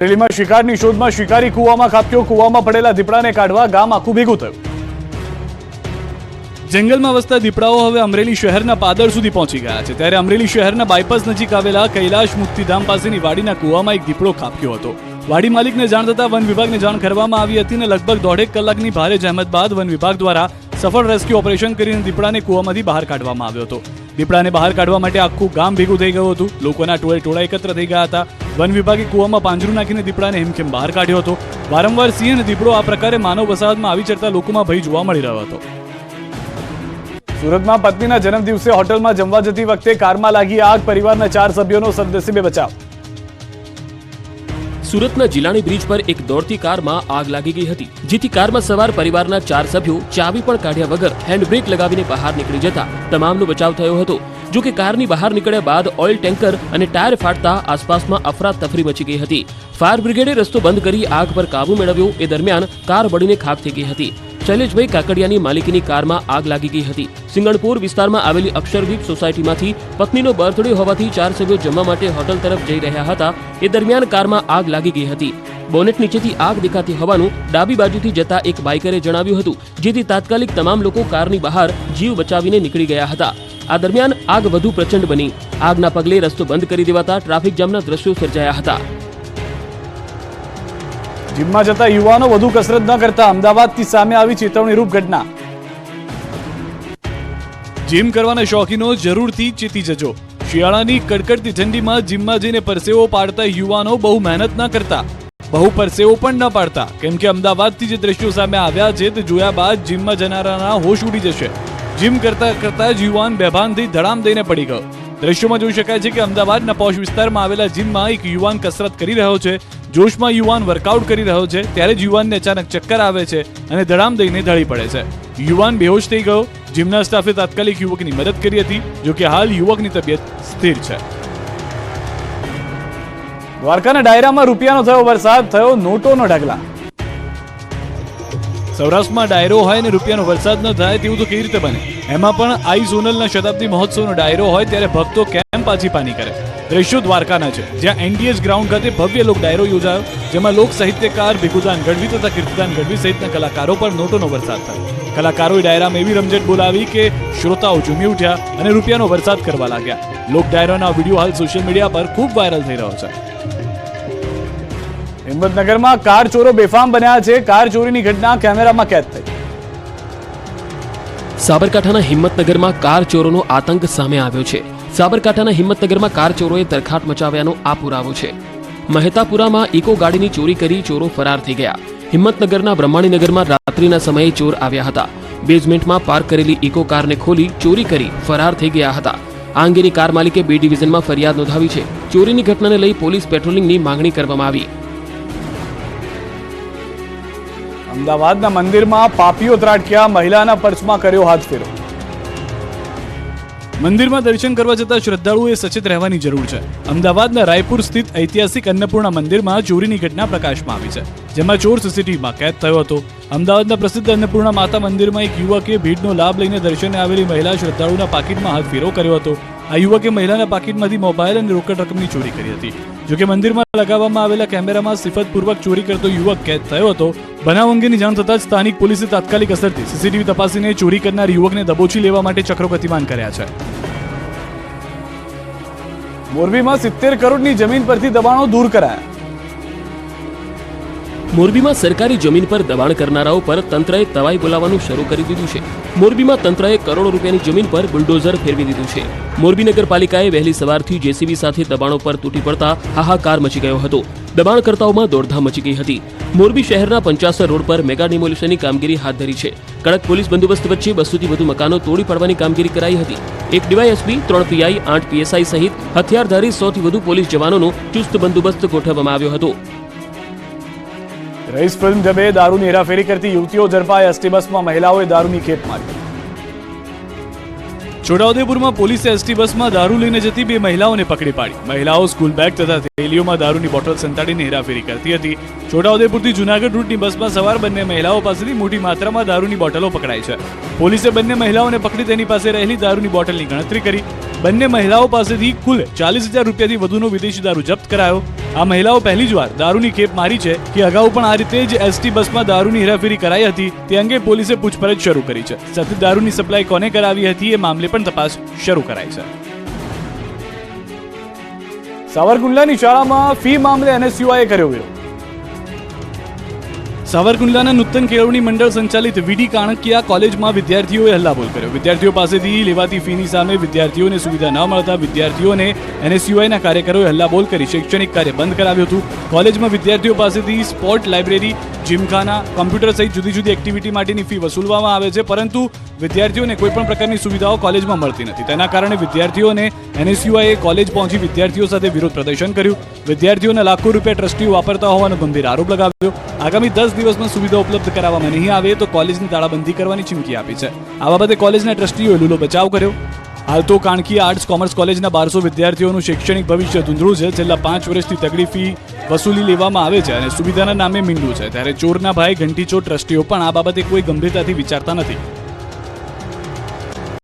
અમરેલીમાં શિકારની શોધમાં શિકારી કૂવામાં ખાબક્યો. કૂવામાં પડેલા દીપડાને કાઢવા ગામ આખું ભેગું થયું. જંગલમાં વસતા દીપડાઓ હવે અમરેલી શહેરના પાદર સુધી પહોંચી ગયા છે. ત્યારે અમરેલી શહેરના બાયપાસ નજીક આવેલા કૈલાશ મુક્તિધામ પાસેની વાડીના કૂવામાં એક દીપડો ખાબક્યો હતો. વાડી માલિકને જાણ થતાં વન વિભાગને જાણ કરવામાં આવી હતી અને લગભગ 1.5 કલાકની ભારે જહેમત બાદ વન વિભાગ દ્વારા સફળ રેસ્ક્યુ ઓપરેશન કરીને દીપડાને કૂવામાંથી બહાર કાઢવામાં આવ્યો હતો. દીપડાને બહાર કાઢવા માટે આખું ગામ ભેગું થઈ ગયું હતું. લોકોના ટોળા એકત્ર થઈ ગયા હતા. વન વિભાગે કૂવામાં પાંજરું નાખીને દીપડાને હેમખેમ બહાર કાઢ્યો હતો. વારંવાર સિંહ અને દીપડો આ પ્રકારે માનવ વસાહતમાં આવી ચડતા લોકોમાં ભય જોવા મળી રહ્યો હતો. સુરતમાં પત્નીના જન્મદિવસે હોટલમાં જમવા જતી વખતે કારમાં લાગી આગ. પરિવારના 4 સભ્યોનો સદનસીબે બચાવ. સુરતના જિલાણી બ્રિજ પર એક દોડતી કારમાં આગ લાગી ગઈ હતી, જેથી કારમાં સવાર પરિવારના 4 સભ્યો ચાવી પણ કાઢ્યા વગર હેન્ડબ્રેક લગાવીને બહાર નીકળી જતા તમામનો બચાવ થયો હતો. જો કે કારની બહાર નીકળ્યા બાદ ઓઇલ ટેન્કર અને ટાયર ફાટતા આસપાસમાં અફરાતફરી મચી ગઈ હતી. ફાયર બ્રિગેડે રસ્તો બંધ કરી આગ પર કાબુ મેળવ્યો. એ દરમિયાન કાર બળીને ખાખ થઈ ગઈ હતી. શૈલેષભાઈ કાકડિયાની માલિકીની કારમાં આગ લાગી ગઈ હતી. સિંગણપુર વિસ્તારમાં આવેલી અક્ષરદીપ સોસાયટીમાંથી પત્નીનો બર્થડે હોવાથી 4 સભ્યો જમવા માટે હોટલ તરફ જઈ રહ્યા હતા. એ દરમિયાન કારમાં આગ લાગી ગઈ હતી. બોનેટ નીચેથી આગ દેખાતી હોવાનું ડાબી બાજુથી જતા એક બાઇકરે જણાવ્યું હતું, જેથી તાત્કાલિક તમામ લોકો કારની બહાર જીવ બચાવીને નીકળી ગયા હતા. આ દરમિયાન આગ વધુ પ્રચંડ બની. આગના પગલે રસ્તો બંધ કરી દેવાતા ટ્રાફિક જામના દ્રશ્યો સર્જાયા હતા. જીમમાં જતા યુવાનો વધુ કસરત ન કરતા અમદાવાદથી સામે આવી ચેતવણીરૂપ ઘટના. જીમ કરવાના શોખીનો જરૂરથી ચેતી જજો. શિયાળાની કડકડતી ઠંડીમાં જીમમાં જઈને પરસેવો પાડતા યુવાનો બહુ મહેનત ન કરતા, બહુ પરસેવો પણ ન પાડતા, કેમ કે અમદાવાદથી જે દ્રશ્યો સામે આવ્યા છે તે જોયા બાદ જીમમાં જનારાના હોશ ઉડી જશે. જીમ કરતા કરતા જ યુવાન બેભાન થઈ ધડામ દઈને પડી ગયો. દ્રશ્યોમાં જોઈ શકાય છે કે અમદાવાદના પોશ વિસ્તારમાં આવેલા જીમમાં એક યુવાન કસરત કરી રહ્યો છે. જોશમાં યુવાન વર્કઆઉટ કરી રહ્યો છે ત્યારે જ યુવાનને અચાનક ચક્કર આવે છે અને ધડામ દઈને ઢળી પડે છે. યુવાન બેહોશ થઈ ગયો. જીમના સ્ટાફે તાત્કાલિક યુવકની મદદ કરી હતી. જો કે હાલ યુવકની તબિયત સ્થિર છે. દ્વારકાના ડાયરામાં રૂપિયાનો થયો વરસાદ, થયો નોટોનો ઢગલા. સૌરાષ્ટ્રમાં ડાયરો હોય અને રૂપિયાનો વરસાદ ન થાય તેવું તો કેવી રીતે બને? એમાં પણ આઈ સોનલના શતાબ્દી મહોત્સવનો ડાયરો હોય ત્યારે ભક્તો કેમ પાછી પાની કરે? દ્રશ્યો દ્વારકાના છે, જ્યાં એનડીએસ ગ્રાઉન્ડ ખાતે ભવ્ય લોક ડાયરો યોજાયો, જેમાં લોક સાહિત્યકાર ભીખુદાન ગઢવી તથા કીર્તિદાન ગઢવી સહિતના કલાકારો પર નોટોનો વરસાદ થયો. કલાકારોએ ડાયરામાં એવી રમઝટ બોલાવી કે શ્રોતાઓ ઝૂમી ઉઠ્યા અને રૂપિયાનો વરસાદ કરવા લાગ્યા. લોક ડાયરાના વિડીયો હાલ સોશિયલ મીડિયા પર ખૂબ વાયરલ થઈ રહ્યો છે. હિંમતનગરમાં કાર ચોરો બેફામ બન્યા છે. કાર ચોરીની ઘટના કેમેરામાં કેદ થઈ. સાબરકાંઠાના હિંમતનગરમાં કાર ચોરોનો આતંક સામે આવ્યો છે. સાબરકાંઠાના હિંમતનગરમાં કાર ચોરોએ તરખાટ મચાવ્યાનો આ પુરાવો છે. મહેતાપુરામાં ઇકો ગાડીની ચોરી કરી ચોરો ફરાર થઈ ગયા. હિંમતનગરના બ્રહ્માણીનગરમાં રાત્રિના સમયે ચોર આવ્યા હતા. બેઝમેન્ટમાં પાર્ક કરેલી ઇકો કારને ખોલી ચોરી કરી ફરાર થઈ ગયા હતા. આ અંગેની કાર માલિકે B ડિવિઝનમાં ફરિયાદ નોંધાવી છે. ચોરીની ઘટનાને લઈ પોલીસ પેટ્રોલિંગની માંગણી કરવામાં આવી. અમદાવાદના મંદિરમાં પાપીઓ ત્રાટક્યા. મહિલાના પર્સમાં કર્યો હાથફેરો. મંદિરમાં દર્શન કરવા જતા શ્રદ્ધાળુઓએ સચેત રહેવાની જરૂર છે. અમદાવાદના રાયપુર સ્થિત ઐતિહાસિક અન્નપૂર્ણા મંદિરમાં ચોરીની ઘટના પ્રકાશમાં આવી છે, જેમાં ચોર સીસીટીવીમાં કેદ થયો હતો. અમદાવાદના પ્રસિદ્ધ અન્નપૂર્ણા માતા મંદિરમાં એક યુવકે ભીડનો લાભ લઈને દર્શને આવેલી મહિલા શ્રદ્ધાળુના પાકીટમાં હાથફેરો કર્યો હતો. આ યુવકે મહિલાના પાકીટમાંથી મોબાઈલ અને રોકડ રકમની ચોરી કરી હતી. જોકે મંદિરમાં લગાવવામાં આવેલા કેમેરામાં સિફતપૂર્વક ચોરી કરતો યુવક કેદ થયો હતો. બનાવ અંગેની જાણ થતાં જ સ્થાનિક પોલીસે તાત્કાલિક અસરથી સીસીટીવી તપાસીને ચોરી કરનાર યુવકને દબોચી લેવા માટે ચક્રો ગતિમાન કર્યા છે. મોરબીમાં 70 કરોડની જમીન પરથી દબાણો દૂર કરાયા. મોરબીમાં સરકારી જમીન પર દબાણ કરનારાઓ પર તંત્રએ તવાઈ બોલાવવાનું શરૂ કરી દીધું છે. મોરબીમાં તંત્રએ કરોડો રૂપિયાની જમીન પર બુલડોઝર ફેરવી દીધું છે. મોરબી નગરપાલિકાએ વહેલી સવારથી જેસીબી સાથે દબાણો પર તૂટી પડતા હાહાકાર મચી ગયો હતો. દબાણકર્તાઓમાં દોડધામ મચી ગઈ હતી. મોરબી શહેરના 50 રોડ પર મેગા ડિમોલિશનની કામગીરી હાથ ધરી છે. કડક પોલીસ બંદોબસ્ત વચ્ચે 200થી વધુ મકાનો તોડી પાડવાની કામગીરી કરાઈ હતી. 1 ડીવાયએસપી, 3 પીઆઈ, 8 પીએસઆઈ સહિત હથિયારધારી 100થી વધુ પોલીસ જવાનોનો ચુસ્ત બંદોબસ્ત ગોઠવવામાં આવ્યો હતો. રઈસ ફિલ્મ ઢબે દારૂની હેરાફેરી કરતી યુવતીઓ ઝડપાઈ. એસટી બસમાં મહિલાઓએ દારૂની ખેપ મારી. છોટાઉદેપુરમાં પોલીસે એસટી બસમાં દારૂ લઈને જતી 2 મહિલાઓને પકડી પાડી. મહિલાઓ સ્કૂલ બેગ તથા થેલીઓમાં દારૂની બોટલ સંતાડીને હેરાફેરી કરતી હતી. છોટાઉદેપુરથી જૂનાગઢ રૂટની બસમાં સવાર બંને મહિલાઓ પાસેથી મોટી માત્રામાં દારૂની બોટલો પકડાઈ છે. પોલીસે બંને મહિલાઓને પકડી તેની પાસે રહેલી દારૂની બોટલની ગણતરી કરી. બંને મહિલાઓ પાસેથી કુલ 40,000 રૂપિયાથી વધુનો વિદેશી દારૂ જપ્ત કરાયો. આ મહિલાઓ પહેલી જ વાર દારૂની ખેપ મારી છે કે અગાઉ પણ આ રીતે જ એસટી બસમાં દારૂની હેરાફેરી કરાઈ હતી તે અંગે પોલીસે પૂછપરછ શરૂ કરી છે. સાથે દારૂની સપ્લાય કોને કરાવી હતી એ મામલે પણ તપાસ શરૂ કરાઈ છે. સાવરકુંડલાની શાળામાં ફી મામલે NSUIએ કર્યો વિરોધ. સાવરકુંડલાના નૂતન કેળવણી મંડળ સંચાલિત વીડી કાણકિયા કોલેજમાં વિદ્યાર્થીઓએ હલ્લાબોલ કર્યો. વિદ્યાર્થીઓ પાસેથી લેવાતી ફીની સામે વિદ્યાર્થીઓને સુવિધા ન મળતા વિદ્યાર્થીઓને NSUIના કાર્યકરોએ હલ્લાબોલ કરી શૈક્ષણિક કાર્ય બંધ કરાવ્યું હતું. કોલેજમાં વિદ્યાર્થીઓ પાસેથી સ્પોર્ટ લાઇબ્રેરી, જીમખાના, કોમ્પ્યુટર સહિત જુદી જુદી એક્ટિવિટી માટેની ફી વસૂલવામાં આવે છે, પરંતુ વિદ્યાર્થીઓને કોઈ પણ પ્રકારની સુવિધાઓ કોલેજમાં મળતી નથી. તેના કારણે વિદ્યાર્થીઓને NSUIએ કોલેજ પહોંચી વિદ્યાર્થીઓ સાથે વિરોધ પ્રદર્શન કર્યું. વિદ્યાર્થીઓને લાખો રૂપિયા ટ્રસ્ટીઓ વાપરતા હોવાનો ગંભીર આરોપ લગાવ્યો. આગામી 10 દિવસમાં સુવિધા ઉપલબ્ધ કરાવવામાં નહીં આવે તો કોલેજની તાળાબંધી કરવાની ચીમકી આપી છે. આ બાબતે કોલેજના ટ્રસ્ટીઓએ લૂલો બચાવ કર્યો. હાલ તો કાણકિયા આર્ટ્સ કોમર્સ કોલેજના 1200 વિદ્યાર્થીઓનું શૈક્ષણિક ભવિષ્ય ધૂંધળું છે. છેલ્લા 5 વર્ષથી તગડી ફી વસૂલી લેવામાં આવે છે અને સુવિધાના નામે મીંડું છે. ત્યારે ચોરના ભાઈ ઘંટીચોર ટ્રસ્ટીઓ પણ આ બાબતે કોઈ ગંભીરતાથી વિચારતા નથી.